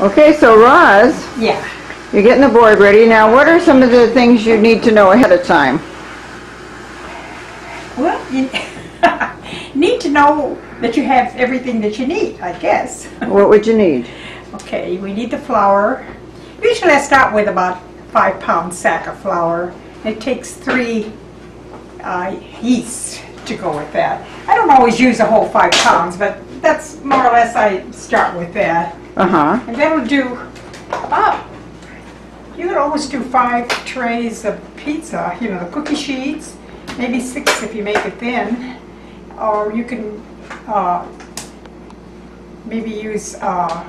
Okay, so Roz, Yeah. you're getting the board ready. Now, what are some of the things you need to know ahead of time? Well, you need to know that you have everything that you need, I guess. What would you need? Okay, we need the flour. Usually I start with about 5-pound sack of flour. It takes 3 yeasts to go with that. I don't always use a whole 5 pounds, but that's more or less I start with that. Uh-huh. And that'll do, you could almost do 5 trays of pizza, you know, the cookie sheets, maybe 6 if you make it thin. Or you can maybe use a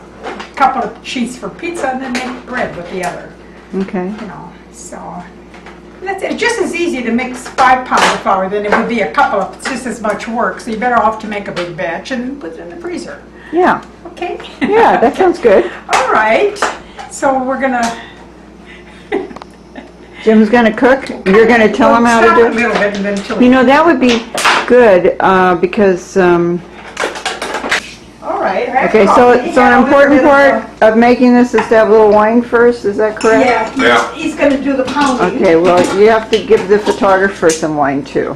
couple of sheets for pizza and then make bread with the other. Okay. You know, so that's it. It's just as easy to mix 5 pounds of flour than it would be a couple of, it's just as much work. So you're better off to make a big batch and put it in the freezer. Yeah. Okay? Yeah, that sounds good. All right. So we're gonna Jim's gonna cook. You're gonna tell him how to do a it. little bit and then till You know, that would be good because. all right. I have Okay, so coffee. an important part of making this is to have a little wine first. Is that correct? Yeah. He's gonna do the pounding. Okay. Well, you have to give the photographer some wine too.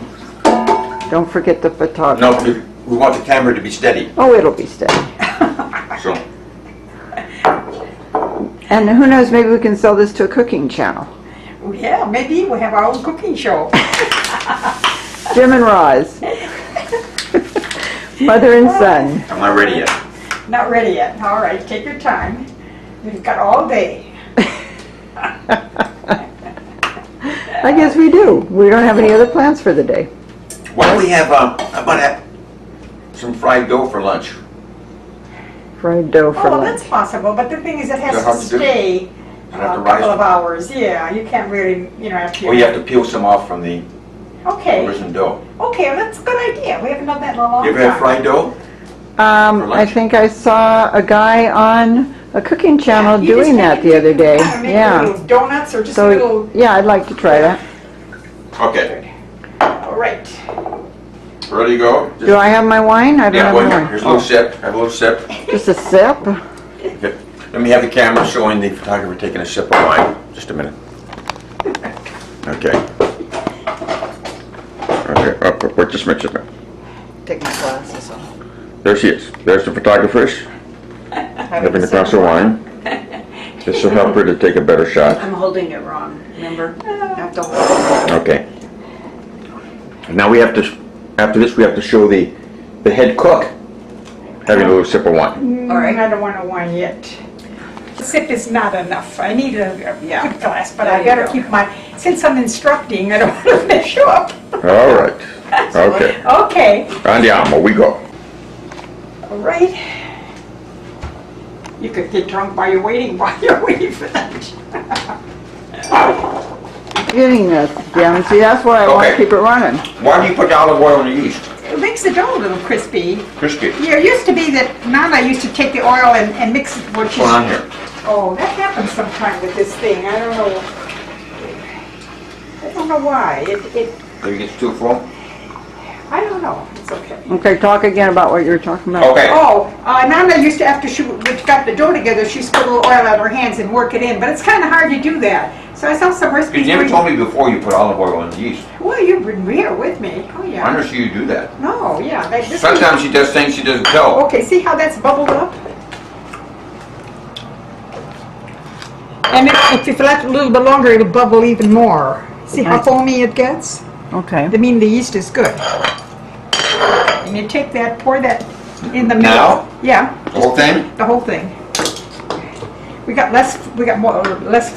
Don't forget the photographer. No, we want the camera to be steady. Oh, it'll be steady. So, And who knows? Maybe we can sell this to a cooking channel. Yeah, maybe we'll have our own cooking show. Jim and Roz. Mother and son. I'm not ready yet. Not ready yet. All right, take your time. We've got all day. I guess we do. We don't have any other plans for the day. Why don't we have, how about have some fried dough for lunch? Fried dough for Oh, lunch. that's possible, but the thing is it Is that has hard to to do? stay I have a to rise couple of it? hours. Yeah, you can't really, you know, after Or you have to peel some off from the Okay. risen dough. Okay, well, that's a good idea. We haven't done that in a long You time. ever have fried dough? I lunch? think I saw a guy on a cooking channel You just doing that the other day. kind of make Yeah. little donuts or just So, little. yeah, I'd like to try that. Okay. All right. Ready to go? Do I have my wine? I don't Yeah, have go my ahead. wine. Here's a little sip. Have a little sip. Just a sip? Okay. Let me have the camera showing the photographer taking a sip of wine. Just a minute. Okay. Okay, wait just a minute. Take my glasses off. There she is. There's the photographer having a glass of wine. This will help her to take a better shot. I'm holding it wrong, remember? I have to hold it. Okay. Now we have to, after this, we have to show the head cook having a little sip of wine. All right. I don't want a wine yet. A sip is not enough. I need a good glass, but There I you better go. keep my, since I'm instructing, I don't want to mess you up. All right. Okay. Okay. Andiamo, we go. All right. You could get drunk while you're waiting for that. Getting this, Jim. See, that's why I want to Okay. keep it running. Why do you put the olive oil in the yeast? It makes the dough a little crispy. Crispy. Yeah, it used to be that Nana used to take the oil and mix it with What's going on here? Oh, that happens sometime with this thing. I don't know. I don't know why. Maybe it gets too full? I don't know. It's okay. Okay, talk again about what you were talking about. Okay. Oh, Nana used to, after she got the dough together, she used to put a little oil on her hands and work it in. But it's kind of hard to do that. So I saw some recipes. You never where told me before you put olive oil in the yeast. Well, you've been here with me. Oh, I yeah. never see you do that. No, yeah. This Sometimes she does things she doesn't tell. Okay, see how that's bubbled up? And if you let it a little bit longer, it'll bubble even more. See how foamy it gets? Okay. I mean, the yeast is good. And you take that, pour that in the middle. Now? Yeah. The whole thing? The whole thing. We got less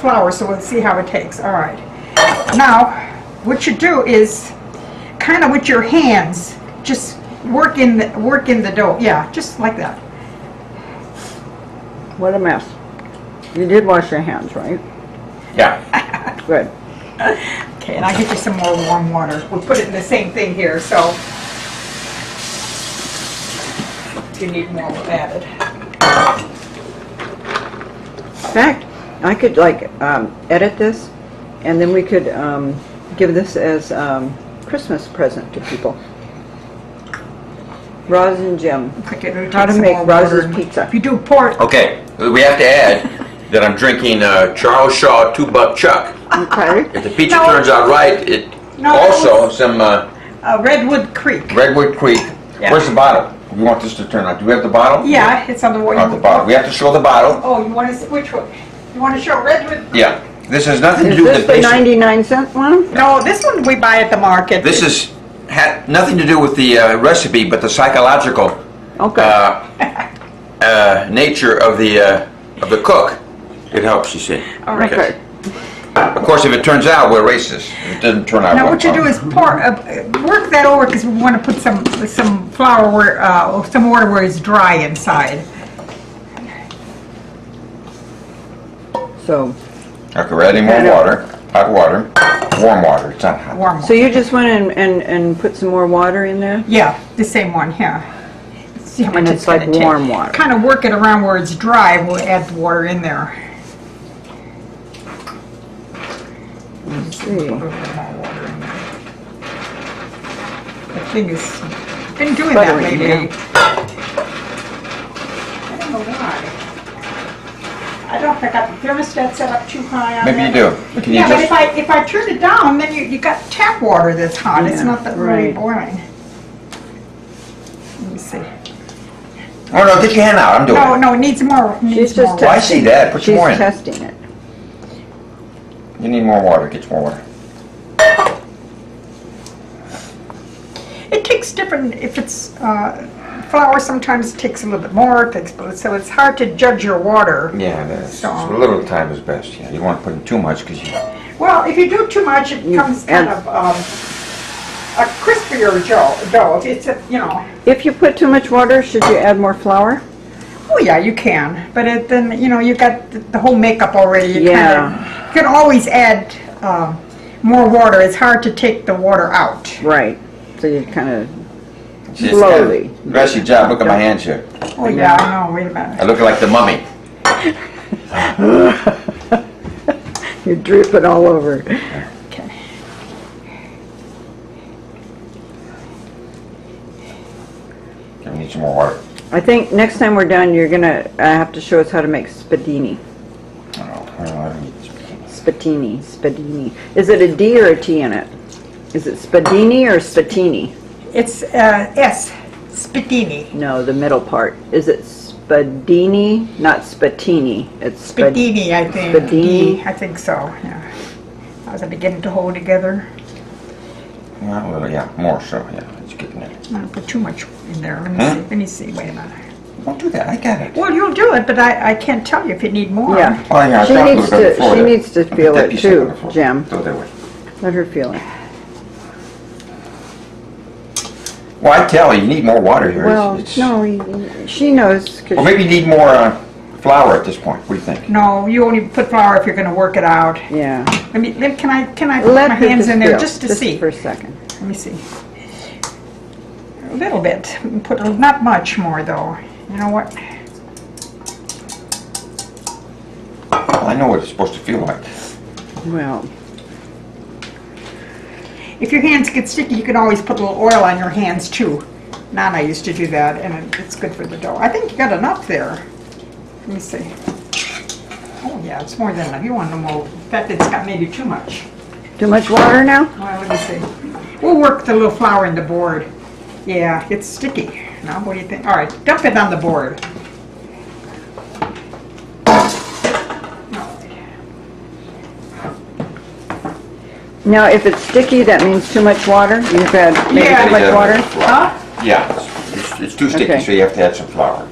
flour, so we'll see how it takes. All right. Now, what you do is kind of with your hands, just work in the dough. Yeah, just like that. What a mess. You did wash your hands, right? Yeah. Good. Okay, and I'll get you some more warm water. We'll put it in the same thing here, so if you need more, we'll add it. In fact, I could like edit this, and then we could give this as Christmas present to people. Roz and Jim. Okay, it'll take How to some make more Roz's water. pizza. If you do pour it, Okay, we have to add that I'm drinking Charles Shaw 2-Buck Chuck. Okay. If the pizza No. turns out right, it No, also some Redwood Creek. Redwood Creek. Yeah. Where's the bottle? We want this to turn out. Do we have the bottle? Yeah, it's on the way. The bottle. We have to show the bottle. Oh, you want to see which one? You want to show Redwood? Yeah. This has nothing to Is do with this the the basic. 99-cent one? No, this one we buy at the market. This is had nothing to do with the recipe, but the psychological Okay. nature of the cook. It helps, you see. All right. Okay. Of course, if it turns out, we're racist. If it doesn't turn out, Now well, what you do is pour, work that over because we want to put some flour where, some water where it's dry inside. So, okay, we're adding more water. Hot water. Warm water. It's not hot. Warm. so you just went in and put some more water in there? Yeah, the same one. Yeah. See how much And it's like gonna take. warm water. Kind of work it around where it's dry. We'll add the water in there. Let's see. A little bit more water in there. The thing is, been doing that Sputtering, lately. yeah. I don't know why. I don't think I got the thermostat set up too high on Maybe you there. do. Can you Yeah, but just? if I turn it down, then you got tap water that's hot. It's Yeah, not that really right. boiling. Let me see. Oh no! Get your hand out. I'm doing No, it. no, it needs more. She's Needs just more Oh, I water. see that. Put some She's more in. testing it. You need more water. Get some more water. It takes different. If it's flour, sometimes it takes a little bit more. It takes, so it's hard to judge your water. Yeah, that's So- a little time is best. Yeah, you want to put in too much because you. Well, if you do too much, it becomes kind add- of a crispier dough. If it's If you put too much water, should you add more flour? Oh yeah, you can. But then you got the whole makeup already. You Yeah. you can always add more water. It's hard to take the water out. Right. So you kind of Just slowly. Rest your job. Look at my hands here. Oh yeah, I know. Wait a minute. I look like the mummy. You're dripping all over. Okay. I need some more water. I think next time we're done, you're gonna have to show us how to make spadini. Oh, I don't need this. Spadini. Is it a D or a T in it? Is it spadini or spatini? It's S. Spitini. No, the middle part. Is it spadini? Not spatini. It's Spitini, I think. Spadini. I think so. Yeah. How's it beginning to hold together? Well, a little, yeah, more so. Yeah, it's getting it. I'm gonna put too much in there. Let me Huh? see. Let me see. Wait a minute. Don't do that. I got it. Well, you'll do it, but I can't tell you if you need more. Yeah. Oh, yeah, I She thought it needs was on the to. floor She there. needs to Put feel that it piece on too, the floor. Jim. Throw that away. Let her feel it. Well, I tell you, you need more water here. Well, It's- no, she knows. 'Cause Well, maybe you need more flour at this point. What do you think? No, you only put flour if you're going to work it out. Yeah. Can I put Let my her hands in there feel, just to see? for a second. Let me see. A little bit. Put not much more though. You know what? Well, I know what it's supposed to feel like. Well, If your hands get sticky, you can always put a little oil on your hands too. Nana used to do that, and it's good for the dough. I think you got enough there. Let me see. Oh yeah, it's more than enough. You want no more. In fact, it's got maybe too much. too much water now? Well, let me see. We'll work the little flour in the board. Yeah, it's sticky. Now, what do you think? All right, dump it on the board. Now, if it's sticky, that means too much water? You've had maybe Yeah. too much water? Huh? Yeah, it's too sticky, Okay. so you have to add some flour.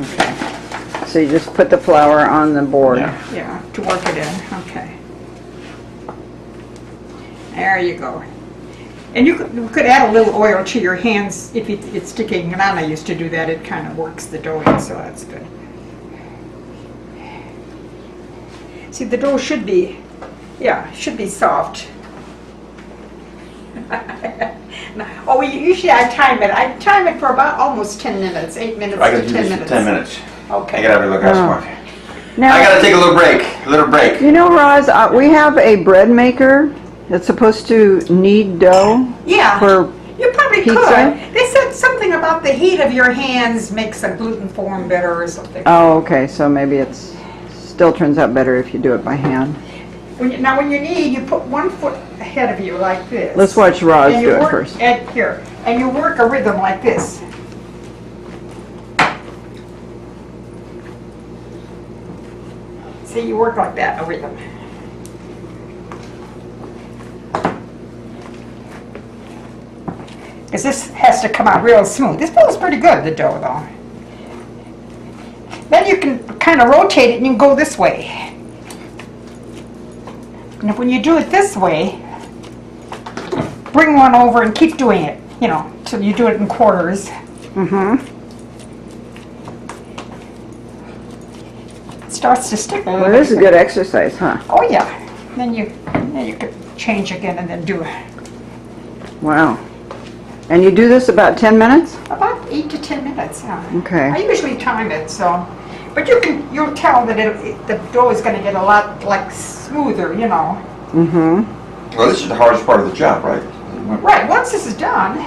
Okay. So you just put the flour on the board. Yeah. Yeah, to work it in. Okay. There you go. And you could add a little oil to your hands if it's sticking. Nana used to do that. It kind of works the dough in, so that's good. See, the dough should be, should be soft. Oh, usually I time it. I time it for about almost 10 minutes, 8 minutes I to gotta do 10 this minutes. for 10 minutes. I Okay. gotta have a look at Oh. smart. Now, I gotta take a little break. you know, Roz, we have a bread maker that's supposed to knead dough Yeah. for You probably pizza? could. They said something about the heat of your hands makes a gluten form better or something. Oh, okay, so maybe it's still turns out better if you do it by hand. Now when you knead, you put 1 foot ahead of you like this. Let's watch Roz And you do it work first. here, and you work a rhythm like this. See, you work like that, a rhythm. Because this has to come out real smooth. This feels pretty good, the dough, though. Then you can kind of rotate it and you can go this way. And when you do it this way, bring one over and keep doing it, you know, till you do it in quarters. It starts to stick a little Well, bit. this is a good exercise, huh? Oh yeah. Then you could change again and then do Wow. And you do this about 10 minutes? about 8 to 10 minutes. Yeah. Okay. I usually time it, so. But you'll tell that the dough is going to get a lot like smoother, you know. Well, this is the hardest part of the job, right? Right. Once this is done,